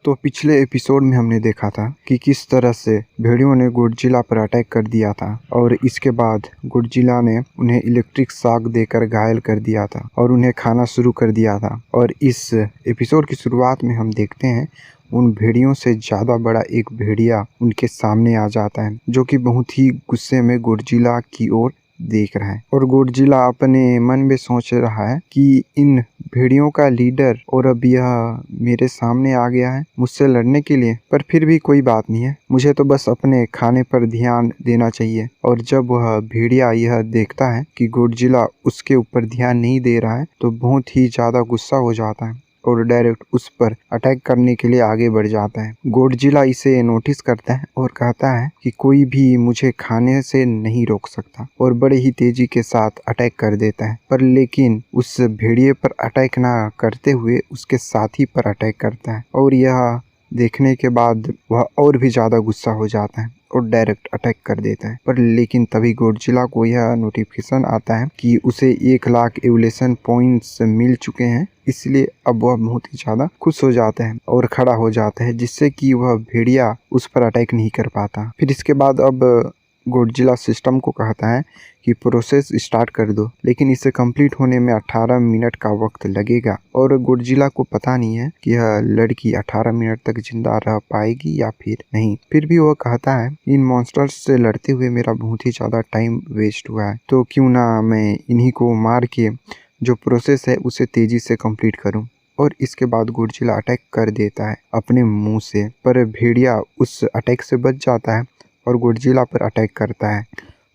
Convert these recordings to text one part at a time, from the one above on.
तो पिछले एपिसोड में हमने देखा था कि किस तरह से भेड़ियों ने गॉडजिला पर अटैक कर दिया था और इसके बाद गॉडजिला ने उन्हें इलेक्ट्रिक शॉक देकर घायल कर दिया था और उन्हें खाना शुरू कर दिया था। और इस एपिसोड की शुरुआत में हम देखते हैं उन भेड़ियों से ज़्यादा बड़ा एक भेड़िया उनके सामने आ जाता है, जो कि बहुत ही गुस्से में गॉडजिला की ओर देख रहा है। और गॉडजिला अपने मन में सोच रहा है कि इन भेड़ियों का लीडर और अब यह मेरे सामने आ गया है मुझसे लड़ने के लिए, पर फिर भी कोई बात नहीं है, मुझे तो बस अपने खाने पर ध्यान देना चाहिए। और जब वह भेड़िया यह देखता है कि गॉडजिला उसके ऊपर ध्यान नहीं दे रहा है तो बहुत ही ज़्यादा गुस्सा हो जाता है और डायरेक्ट उस पर अटैक करने के लिए आगे बढ़ जाता है। गॉडजिला इसे नोटिस करता है और कहता है कि कोई भी मुझे खाने से नहीं रोक सकता और बड़े ही तेजी के साथ अटैक कर देता है। पर लेकिन उस भेड़िए पर अटैक ना करते हुए उसके साथी पर अटैक करता है और यह देखने के बाद वह और भी ज़्यादा गुस्सा हो जाता है और डायरेक्ट अटैक कर देता है। पर लेकिन तभी गॉडजिला को यह नोटिफिकेशन आता है कि उसे 1,00,000 एवोल्यूशन पॉइंट्स मिल चुके हैं, इसलिए अब वह बहुत ही ज़्यादा खुश हो जाता है और खड़ा हो जाता है, जिससे कि वह भेड़िया उस पर अटैक नहीं कर पाता। फिर इसके बाद अब गॉडजिला सिस्टम को कहता है कि प्रोसेस स्टार्ट कर दो, लेकिन इसे कंप्लीट होने में 18 मिनट का वक्त लगेगा। और गॉडजिला को पता नहीं है कि यह लड़की 18 मिनट तक जिंदा रह पाएगी या फिर नहीं। फिर भी वह कहता है इन मॉन्स्टर्स से लड़ते हुए मेरा बहुत ही ज़्यादा टाइम वेस्ट हुआ है, तो क्यों ना मैं इन्हीं को मार के जो प्रोसेस है उसे तेजी से कंप्लीट करूं। और इसके बाद गॉडजिला अटैक कर देता है अपने मुंह से, पर भेड़िया उस अटैक से बच जाता है और गॉडजिला पर अटैक करता है।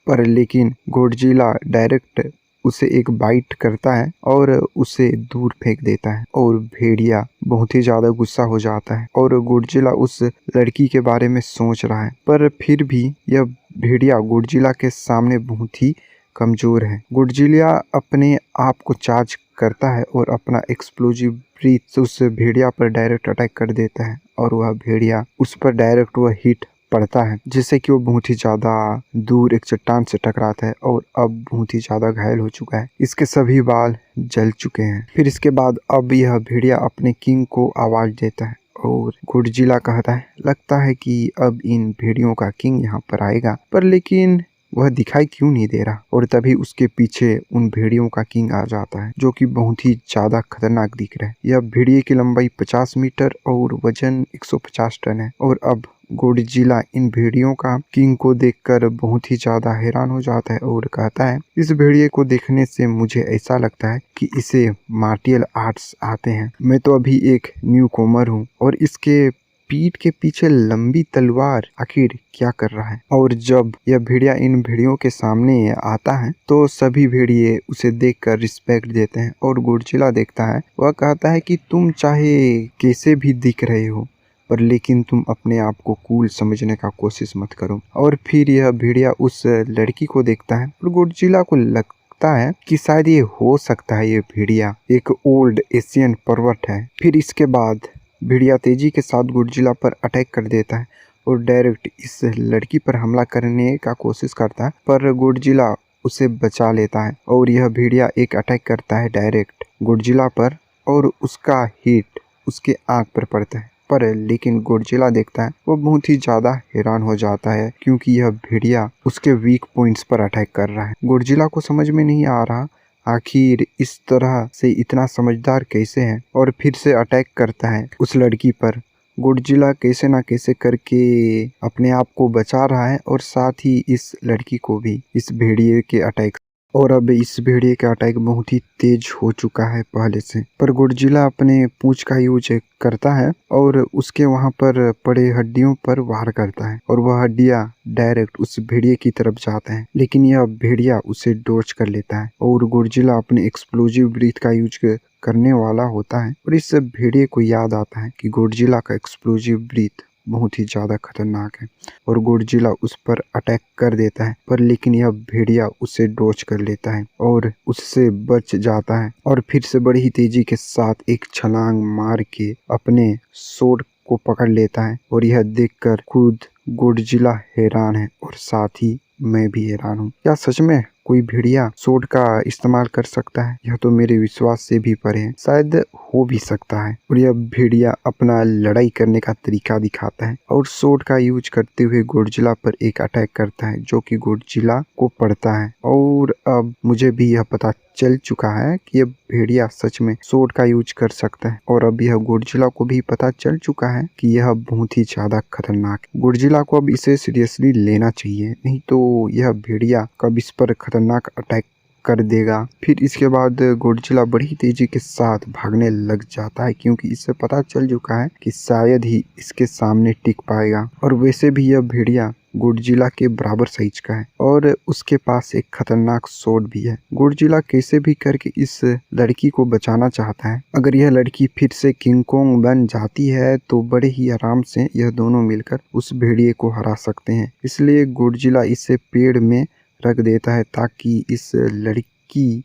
पर लेकिन गॉडजिला डायरेक्ट उसे एक बाइट करता है और उसे दूर फेंक देता है और भेड़िया बहुत ही ज़्यादा गुस्सा हो जाता है। और गॉडजिला उस लड़की के बारे में सोच रहा है, पर फिर भी यह भेड़िया गॉडजिला के सामने बहुत ही कमज़ोर है। गॉडजिला अपने आप को चार्ज करता है और अपना एक्सप्लोजिव ब्रीथ से उस भेड़िया पर डायरेक्ट अटैक कर देता है और वह भेड़िया उस पर डायरेक्ट वह हिट पड़ता है, जिससे कि वो बहुत ही ज़्यादा दूर एक चट्टान से टकराता है और अब बहुत ही ज़्यादा घायल हो चुका है, इसके सभी बाल जल चुके हैं। फिर इसके बाद अब यह भेड़िया अपने किंग को आवाज़ देता है और गॉडजिला कहता है लगता है कि अब इन भेड़ियों का किंग यहाँ पर आएगा, पर लेकिन वह दिखाई क्यों नहीं दे रहा। और तभी उसके पीछे उन भेड़ियों का किंग आ जाता है, जो कि बहुत ही ज्यादा खतरनाक दिख रहा है। यह भेड़िए की लंबाई 50 मीटर और वजन 150 टन है। और अब गॉडजिला इन भेड़ियों का किंग को देखकर बहुत ही ज्यादा हैरान हो जाता है और कहता है इस भेड़िए को देखने से मुझे ऐसा लगता है कि इसे मार्टियल आर्ट्स आते हैं। मैं तो अभी एक न्यू कॉमर हूँ और इसके पीठ के पीछे लंबी तलवार आखिर क्या कर रहा है। और जब यह भेड़िया इन भेड़ियों के सामने आता है तो सभी भेड़िए उसे देखकर रिस्पेक्ट देते हैं और गॉडजिला देखता है, वह कहता है कि तुम चाहे कैसे भी दिख रहे हो, पर लेकिन तुम अपने आप को कूल समझने का कोशिश मत करो। और फिर यह भेड़िया उस लड़की को देखता है और गॉडजिला को लगता है कि शायद ये हो सकता है ये भेड़िया एक ओल्ड एशियन पर्वत है। फिर इसके बाद भेड़िया तेजी के साथ गॉडजिला पर अटैक कर देता है और डायरेक्ट इस लड़की पर हमला करने का कोशिश करता है, पर गॉडजिला उसे बचा लेता है और यह भेड़िया एक अटैक करता है डायरेक्ट गॉडजिला पर और उसका हिट उसके आंख पर पड़ता है। पर लेकिन गॉडजिला देखता है, वो बहुत ही ज्यादा हैरान हो जाता है क्योंकि यह भेड़िया उसके वीक पॉइंट्स पर अटैक कर रहा है। गॉडजिला को समझ में नहीं आ रहा आखिर इस तरह से इतना समझदार कैसे है और फिर से अटैक करता है उस लड़की पर। गॉडजिला कैसे ना कैसे करके अपने आप को बचा रहा है और साथ ही इस लड़की को भी इस भेड़िए के अटैक। और अब इस भेड़िए का अटैक बहुत ही तेज हो चुका है पहले से, पर गॉडजिला अपने पूंछ का यूज करता है और उसके वहां पर पड़े हड्डियों पर वार करता है और वह हड्डियां डायरेक्ट उस भेड़िए की तरफ जाते हैं, लेकिन यह भेड़िया उसे डॉच कर लेता है और गॉडजिला अपने एक्सप्लोजिव ब्रीथ का यूज करने वाला होता है और इस भेड़िए को याद आता है कि गॉडजिला का एक्सप्लोजिव ब्रीथ बहुत ही ज्यादा खतरनाक है और गॉडजिला उस पर अटैक कर देता है, पर लेकिन यह भेड़िया उसे डॉच कर लेता है और उससे बच जाता है और फिर से बड़ी ही तेजी के साथ एक छलांग मार के अपने सोड को पकड़ लेता है। और यह देखकर खुद गॉडजिला हैरान है और साथ ही मैं भी हैरान हूँ। क्या सच में कोई भेड़िया सोड का इस्तेमाल कर सकता है? यह तो मेरे विश्वास से भी परे है। शायद हो भी सकता है। और यह भेड़िया अपना लड़ाई करने का तरीका दिखाता है और सोड का यूज करते हुए गॉडजिला पर एक अटैक करता है जो कि गॉडजिला को पड़ता है। और अब मुझे भी यह पता चल चुका है कि यह भेड़िया सच में सोड का यूज कर सकता है और अब यह गॉडजिला को भी पता चल चुका है कि यह बहुत ही ज्यादा खतरनाक है। गॉडजिला को अब इसे सीरियसली लेना चाहिए, नहीं तो यह भेड़िया कब इस पर खतरनाक अटैक कर देगा। फिर इसके बाद गॉडजिला बड़ी तेजी के साथ भागने लग जाता है क्योंकि इसे पता चल चुका है कि शायद ही इसके सामने टिक पाएगा। और वैसे भी यह भेड़िया गॉडजिला के बराबर साइज का है और उसके पास एक खतरनाक सोड भी है। गॉडजिला कैसे भी करके इस लड़की को बचाना चाहता है। अगर यह लड़की फिर से किंग कोंग बन जाती है तो बड़े ही आराम से यह दोनों मिलकर उस भेड़िए को हरा सकते हैं। इसलिए गॉडजिला इसे पेड़ में रख देता है ताकि इस लड़की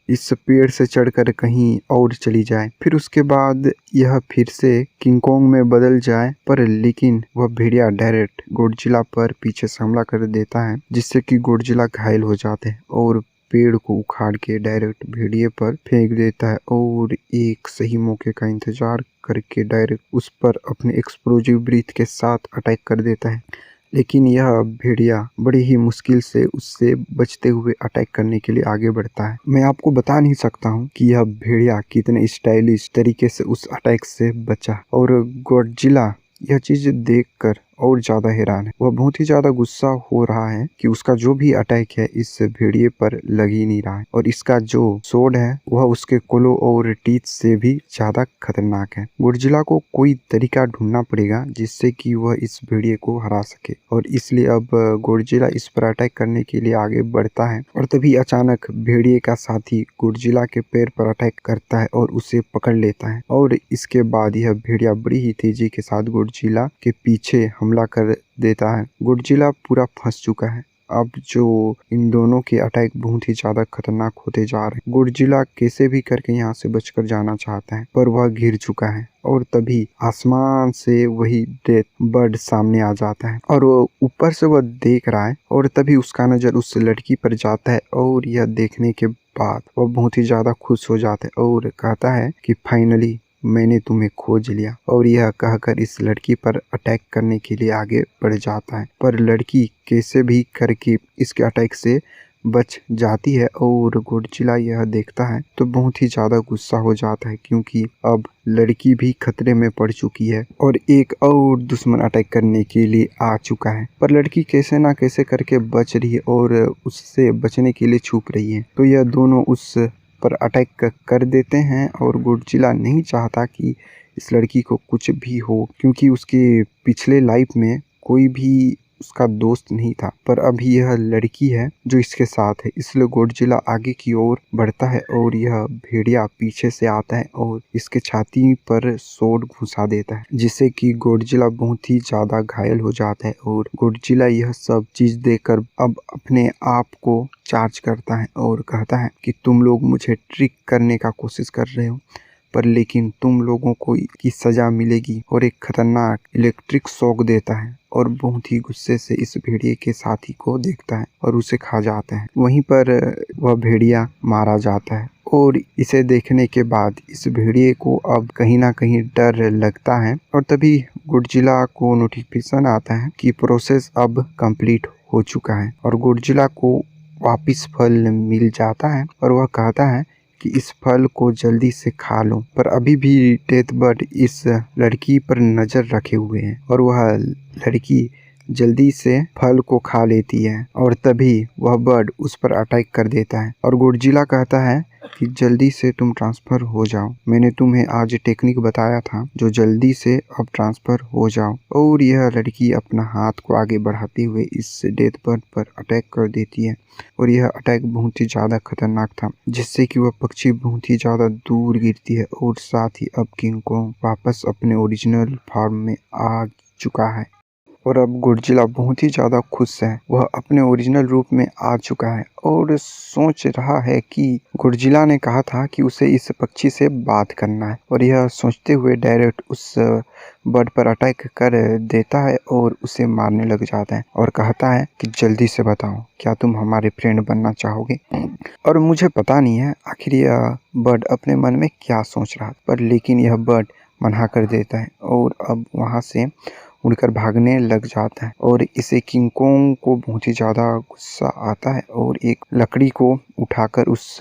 इस पेड़ से चढ़कर कहीं और चली जाए। फिर उसके बाद यह फिर से किंग कोंग में बदल जाए, पर लेकिन वह भेड़िया डायरेक्ट गॉडजिला पर पीछे से हमला कर देता है जिससे कि गॉडजिला घायल हो जाते हैं और पेड़ को उखाड़ के डायरेक्ट भेड़िए पर फेंक देता है और एक सही मौके का इंतजार करके डायरेक्ट उस पर अपने एक्सप्लोजिव ब्रीथ के साथ अटैक कर देता है। लेकिन यह भेड़िया बड़ी ही मुश्किल से उससे बचते हुए अटैक करने के लिए आगे बढ़ता है। मैं आपको बता नहीं सकता हूँ कि यह भेड़िया कितने स्टाइलिश तरीके से उस अटैक से बचा और गॉडजिला यह चीज देखकर और ज्यादा हैरान है। वह बहुत ही ज्यादा गुस्सा हो रहा है कि उसका जो भी अटैक है इस भेड़िए पर लग ही नहीं रहा है और इसका जो सोड है वह उसके क्लो और टीथ से भी ज्यादा खतरनाक है। गॉडजिला को कोई तरीका ढूंढना पड़ेगा जिससे कि वह इस भेड़िए को हरा सके और इसलिए अब गॉडजिला इस पर अटैक करने के लिए आगे बढ़ता है और तभी अचानक भेड़िए का साथी गॉडजिला के पैर पर अटैक करता है और उसे पकड़ लेता है और इसके बाद यह भेड़िया बड़ी ही तेजी के साथ गॉडजिला के पीछे हमला कर देता है। गॉडजिला पूरा फंस चुका है। अब जो इन दोनों के अटैक बहुत ही ज्यादा खतरनाक होते जा रहे हैं। गॉडजिला कैसे भी करके यहाँ से बचकर जाना चाहता है पर वह घिर चुका है और तभी आसमान से वही डेथ बर्ड सामने आ जाता है और वो ऊपर से वह देख रहा है और तभी उसका नजर उस लड़की पर जाता है और यह देखने के बाद वह बहुत ही ज्यादा खुश हो जाता है और कहता है कि फाइनली मैंने तुम्हें खोज लिया। और यह कहकर इस लड़की पर अटैक करने के लिए आगे बढ़ जाता है पर लड़की कैसे भी करके इसके अटैक से बच जाती है और गॉडजिला यह देखता है तो बहुत ही ज्यादा गुस्सा हो जाता है क्योंकि अब लड़की भी खतरे में पड़ चुकी है और एक और दुश्मन अटैक करने के लिए आ चुका है। पर लड़की कैसे ना कैसे करके बच रही है और उससे बचने के लिए छुप रही है तो यह दोनों उस पर अटैक कर देते हैं और गॉडजिला नहीं चाहता कि इस लड़की को कुछ भी हो क्योंकि उसके पिछले लाइफ में कोई भी उसका दोस्त नहीं था पर अभी यह लड़की है जो इसके साथ है। इसलिए गॉडजिला आगे की ओर बढ़ता है और यह भेड़िया पीछे से आता है और इसके छाती पर सोड घुसा देता है जिससे कि गॉडजिला बहुत ही ज्यादा घायल हो जाता है और गॉडजिला यह सब चीज देखकर अब अपने आप को चार्ज करता है और कहता है कि तुम लोग मुझे ट्रिक करने का कोशिश कर रहे हो पर लेकिन तुम लोगों को की सजा मिलेगी और एक खतरनाक इलेक्ट्रिक शॉक देता है और बहुत ही गुस्से से इस भेड़िए के साथी को देखता है और उसे खा जाता है। वहीं पर वह भेड़िया मारा जाता है और इसे देखने के बाद इस भेड़िए को अब कहीं ना कहीं डर लगता है और तभी गॉडजिला को नोटिफिकेशन आता है कि प्रोसेस अब कंप्लीट हो चुका है और गॉडजिला को वापिस फल मिल जाता है और वह कहता है कि इस फल को जल्दी से खा लो। पर अभी भी डेथ बर्ड इस लड़की पर नजर रखे हुए हैं और वह लड़की जल्दी से फल को खा लेती है और तभी वह बर्ड उस पर अटैक कर देता है और गॉडजिला कहता है कि जल्दी से तुम ट्रांसफर हो जाओ। मैंने तुम्हें आज टेक्निक बताया था जो जल्दी से अब ट्रांसफर हो जाओ। और यह लड़की अपना हाथ को आगे बढ़ाते हुए इस डेथ बर्ड पर अटैक कर देती है और यह अटैक बहुत ही ज्यादा खतरनाक था जिससे कि वह पक्षी बहुत ही ज्यादा दूर गिरती है और साथ ही अब किंग कोंग वापस अपने ओरिजिनल फॉर्म में आ चुका है। और अब गोडजिला बहुत ही ज़्यादा खुश है। वह अपने ओरिजिनल रूप में आ चुका है और सोच रहा है कि गोडजिला ने कहा था कि उसे इस पक्षी से बात करना है, और यह सोचते हुए डायरेक्ट उस बर्ड पर अटैक कर देता है और उसे मारने लग जाता है और कहता है कि जल्दी से बताओ, क्या तुम हमारे फ्रेंड बनना चाहोगे। और मुझे पता नहीं है आखिर यह बर्ड अपने मन में क्या सोच रहा, पर लेकिन यह बर्ड मना कर देता है और अब वहाँ से उड़कर भागने लग जाता है। और इसे किंग कोंग को बहुत ही ज़्यादा गुस्सा आता है और एक लकड़ी को उठाकर उस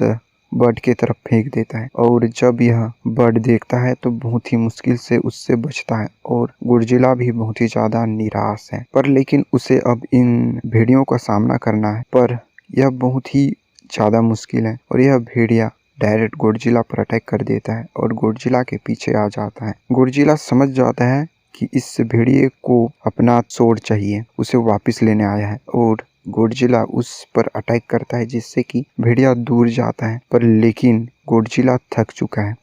बर्ड के तरफ फेंक देता है। और जब यह बर्ड देखता है तो बहुत ही मुश्किल से उससे बचता है और गोडजिला भी बहुत ही ज़्यादा निराश है। पर लेकिन उसे अब इन भेड़ियों का सामना करना है, पर यह बहुत ही ज़्यादा मुश्किल है और यह भेड़िया डायरेक्ट गोडजिला पर अटैक कर देता है और गोडजिला के पीछे आ जाता है। गोडजिला समझ जाता है कि इस भेड़िए को अपना स्वॉर्ड चाहिए, उसे वापस लेने आया है, और गोडजिला उस पर अटैक करता है जिससे कि भेड़िया दूर जाता है। पर लेकिन गोडजिला थक चुका है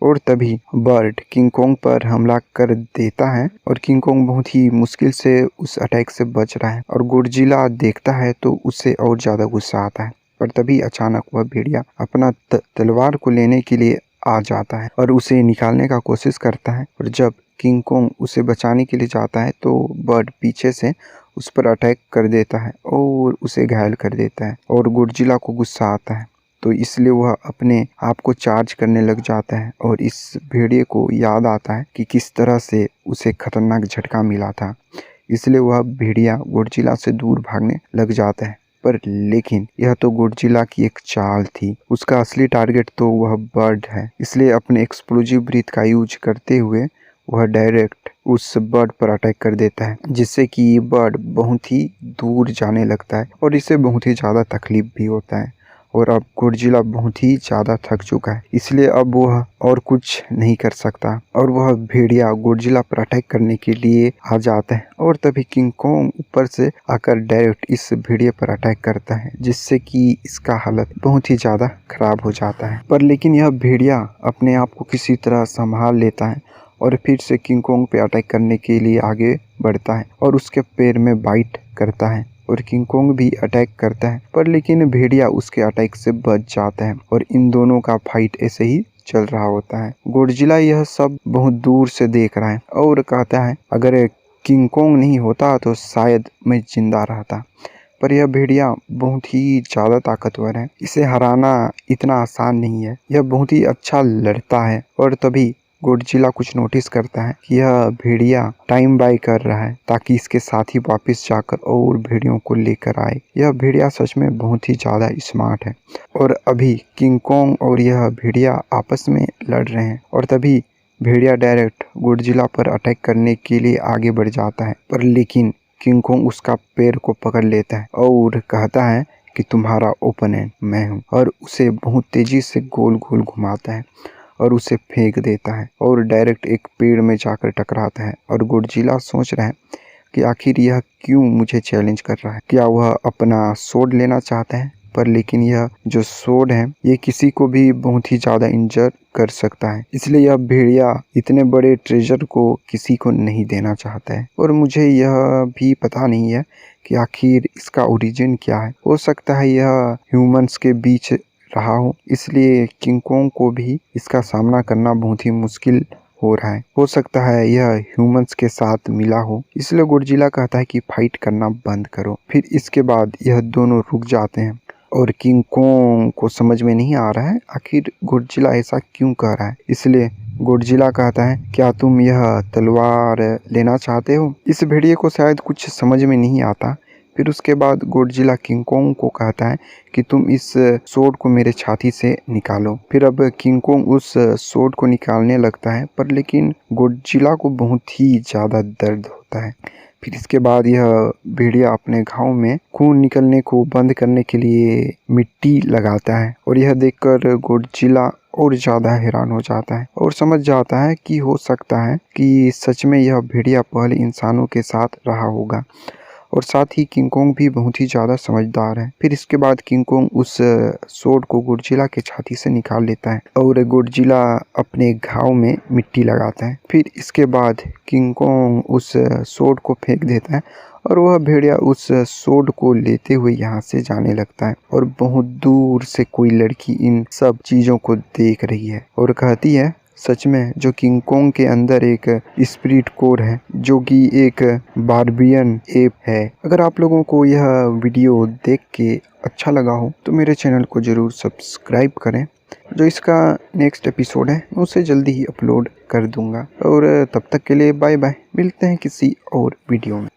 और तभी बर्ड किंग कोंग पर हमला कर देता है और किंग कोंग बहुत ही मुश्किल से उस अटैक से बच रहा है। और गोडजिला देखता है तो उसे और ज़्यादा गुस्सा आता है, पर तभी अचानक वह भेड़िया अपना तलवार को लेने के लिए आ जाता है और उसे निकालने का कोशिश करता है। और जब किंग कोंग उसे बचाने के लिए जाता है तो बर्ड पीछे से उस पर अटैक कर देता है और उसे घायल कर देता है। और गोडजिला को गुस्सा आता है तो इसलिए वह अपने आप को चार्ज करने लग जाता है और इस भेड़िए को याद आता है कि किस तरह से उसे खतरनाक झटका मिला था, इसलिए वह भेड़िया गोडजिला से दूर भागने लग जाता है। पर लेकिन यह तो गोडजिला की एक चाल थी, उसका असली टारगेट तो वह बर्ड है। इसलिए अपने एक्सप्लोजिव ब्रीथ का यूज करते हुए वह डायरेक्ट उस बर्ड पर अटैक कर देता है, जिससे कि बर्ड बहुत ही दूर जाने लगता है और इसे बहुत ही ज़्यादा तकलीफ भी होता है। और अब गोडजिला बहुत ही ज़्यादा थक चुका है, इसलिए अब वह और कुछ नहीं कर सकता और वह भेड़िया गोडजिला पर अटैक करने के लिए आ जाता है। और तभी किंग कोंग ऊपर से आकर डायरेक्ट इस भेड़िए पर अटैक करता है, जिससे कि इसका हालत बहुत ही ज़्यादा खराब हो जाता है। पर लेकिन यह भेड़िया अपने आप को किसी तरह संभाल लेता है और फिर से किंग कोंग पे अटैक करने के लिए आगे बढ़ता है और उसके पैर में बाइट करता है और किंग कोंग भी अटैक करता है। पर लेकिन भेड़िया उसके अटैक से बच जाता है और इन दोनों का फाइट ऐसे ही चल रहा होता है। गोडजिला यह सब बहुत दूर से देख रहा है और कहता है अगर किंग कोंग नहीं होता तो शायद मैं जिंदा रहता। पर यह भेड़िया बहुत ही ज़्यादा ताकतवर है, इसे हराना इतना आसान नहीं है, यह बहुत ही अच्छा लड़ता है। और तभी गोडजिला कुछ नोटिस करता है कि यह भेड़िया टाइम बाय कर रहा है ताकि इसके साथी वापस जाकर और भेड़ियों को लेकर आए। यह भेड़िया सच में बहुत ही ज़्यादा स्मार्ट है। और अभी किंग कोंग और यह भेड़िया आपस में लड़ रहे हैं और तभी भेड़िया डायरेक्ट गोडजिला पर अटैक करने के लिए आगे बढ़ जाता है। पर लेकिन किंग कोंग उसका पैर को पकड़ लेता है और कहता है कि तुम्हारा ओपोनेंट मैं हूँ, और उसे बहुत तेजी से गोल गोल घुमाता है और उसे फेंक देता है और डायरेक्ट एक पेड़ में जाकर टकराता है। और गोडजिला सोच रहा है कि आखिर यह क्यों मुझे चैलेंज कर रहा है, क्या वह अपना स्वॉर्ड लेना चाहता है। पर लेकिन यह जो स्वॉर्ड है ये किसी को भी बहुत ही ज़्यादा इंजर कर सकता है, इसलिए यह भेड़िया इतने बड़े ट्रेजर को किसी को नहीं देना चाहता है। और मुझे यह भी पता नहीं है कि आखिर इसका ओरिजिन क्या है, हो सकता है यह ह्यूमंस के बीच रहा हो, इसलिए किंग कोंग को भी इसका सामना करना बहुत ही मुश्किल हो रहा है। हो सकता है यह ह्यूमंस के साथ मिला हो, इसलिए गोडजिला कहता है कि फाइट करना बंद करो। फिर इसके बाद यह दोनों रुक जाते हैं और किंग कोंग को समझ में नहीं आ रहा है आखिर गोडजिला ऐसा क्यों कह रहा है, इसलिए गोडजिला कहता है क्या तुम यह तलवार लेना चाहते हो। इस भेड़िए को शायद कुछ समझ में नहीं आता। फिर उसके बाद गोडजिला किंग कोंग को कहता है कि तुम इस स्वॉर्ड को मेरे छाती से निकालो। फिर अब किंग कोंग उस स्वॉर्ड को निकालने लगता है, पर लेकिन गोडजिला को बहुत ही ज़्यादा दर्द होता है। फिर इसके बाद यह भेड़िया अपने घाव में खून निकलने को बंद करने के लिए मिट्टी लगाता है और यह देखकर गोडजिला और ज़्यादा हैरान हो जाता है और समझ जाता है कि हो सकता है कि सच में यह भेड़िया पहले इंसानों के साथ रहा होगा और साथ ही किंग कॉन्ग भी बहुत ही ज़्यादा समझदार है। फिर इसके बाद किंग कॉन्ग उस सोड को गॉडजिला के छाती से निकाल लेता है और गॉडजिला अपने घाव में मिट्टी लगाता है। फिर इसके बाद किंग कॉन्ग उस सोड को फेंक देता है और वह भेड़िया उस सोड को लेते हुए यहाँ से जाने लगता है और बहुत दूर से कोई लड़की इन सब चीज़ों को देख रही है और कहती है सच में जो किंग कॉन्ग के अंदर एक स्पिरिट कोर है जो कि एक बार्बियन एप है। अगर आप लोगों को यह वीडियो देख के अच्छा लगा हो तो मेरे चैनल को ज़रूर सब्सक्राइब करें। जो इसका नेक्स्ट एपिसोड है मैं उसे जल्दी ही अपलोड कर दूंगा और तब तक के लिए बाय बाय। मिलते हैं किसी और वीडियो में।